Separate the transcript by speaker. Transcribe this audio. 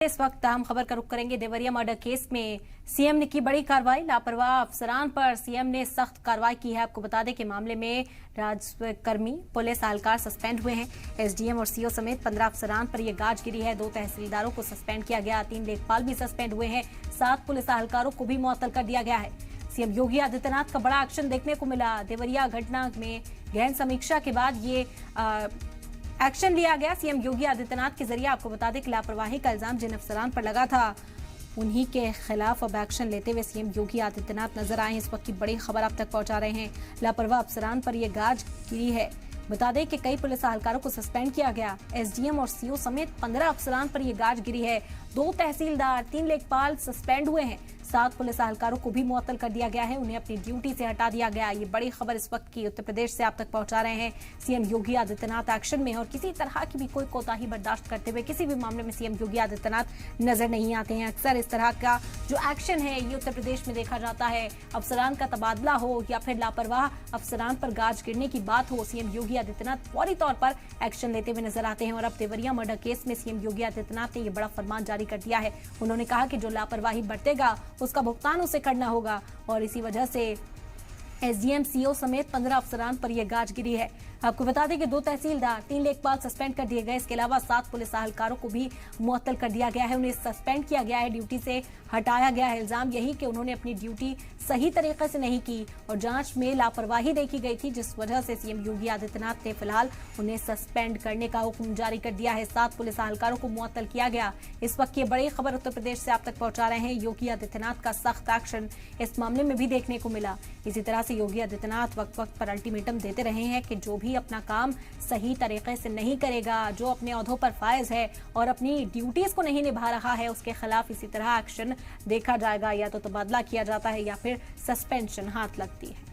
Speaker 1: इस वक्त हम खबर का रुख करेंगे। देवरिया मर्डर केस में सीएम ने की बड़ी कार्रवाई। लापरवाह अफसरान पर सीएम ने सख्त कार्रवाई की है। आपको बता दें कि मामले में राजस्वकर्मी पुलिस एहलकार सस्पेंड हुए हैं। एसडीएम और सीओ समेत 15 अफसरान पर यह गाज गिरी है। 2 तहसीलदारों को सस्पेंड किया गया, 3 लेखपाल भी सस्पेंड हुए हैं, 7 पुलिस एहलकारों को भी मुअत्तल कर दिया गया है। सीएम योगी आदित्यनाथ का बड़ा एक्शन देखने को मिला। देवरिया घटना में गहन समीक्षा के बाद ये एक्शन लिया गया। सीएम योगी आदित्यनाथ के जरिए आपको बता दें कि लापरवाही का इल्जाम जिन अफसरान पर लगा था उन्हीं के खिलाफ अब एक्शन लेते हुए सीएम योगी आदित्यनाथ नजर आए हैं। इस वक्त की बड़ी खबर आप तक पहुंचा रहे हैं। लापरवाह अफसरान पर यह गाज गिरी है। बता दें कि कई पुलिस एहलकारों को सस्पेंड किया गया। एसडीएम और सीओ समेत 15 अफसरान पर यह गाज गिरी है। 2 तहसीलदार, 3 लेखपाल सस्पेंड हुए हैं, 7 पुलिस एहलकारों को भी मुअत्तल कर दिया गया है, उन्हें अपनी ड्यूटी से हटा दिया गया। ये बड़ी खबर इस वक्त की उत्तर प्रदेश से आप तक पहुंचा रहे हैं। सीएम योगी आदित्यनाथ एक्शन में है और किसी तरह की भी कोई कोताही बर्दाश्त करते हुए किसी भी मामले में सीएम योगी आदित्यनाथ नजर नहीं आते हैं। अक्सर इस तरह का जो एक्शन है ये उत्तर प्रदेश में देखा जाता है। अफसरान का तबादला हो या फिर लापरवाह अफसरान पर गाज गिरने की बात हो, सीएम योगी आदित्यनाथ फौरी तौर पर एक्शन लेते हुए नजर आते हैं। और अब देवरिया मर्डर केस में सीएम योगी आदित्यनाथ ने यह बड़ा फरमान जारी कर दिया है। उन्होंने कहा कि जो लापरवाही बरतेगा उसका भुगतान उसे करना होगा और इसी वजह से एसडीएम सीओ समेत 15 अफसरान पर यह गाज गिरी है। आपको बता दें कि 2 तहसीलदार, 3 लेखपाल सस्पेंड कर दिए गए। इसके अलावा 7 पुलिस एहलकारों को भी मुअत्तल कर दिया गया है, उन्हें सस्पेंड किया गया है, ड्यूटी से हटाया गया है। इल्जाम यही कि उन्होंने अपनी ड्यूटी सही तरीके से नहीं की और जांच में लापरवाही देखी गई थी, जिस वजह से सीएम योगी आदित्यनाथ ने फिलहाल उन्हें सस्पेंड करने का हुक्म जारी कर दिया है। 7 पुलिस एहलकारों को मुअत्तल किया गया। इस वक्त ये बड़ी खबर उत्तर प्रदेश से आप तक पहुंचा रहे हैं। योगी आदित्यनाथ का सख्त एक्शन इस मामले में भी देखने को मिला। इसी तरह से योगी आदित्यनाथ वक्त वक्त पर अल्टीमेटम देते रहे हैं कि जो भी अपना काम सही तरीके से नहीं करेगा, जो अपने ओहदों पर फायज है और अपनी ड्यूटीज को नहीं निभा रहा है, उसके खिलाफ इसी तरह एक्शन देखा जाएगा। या तो तबादला किया जाता है या फिर सस्पेंशन हाथ लगती है।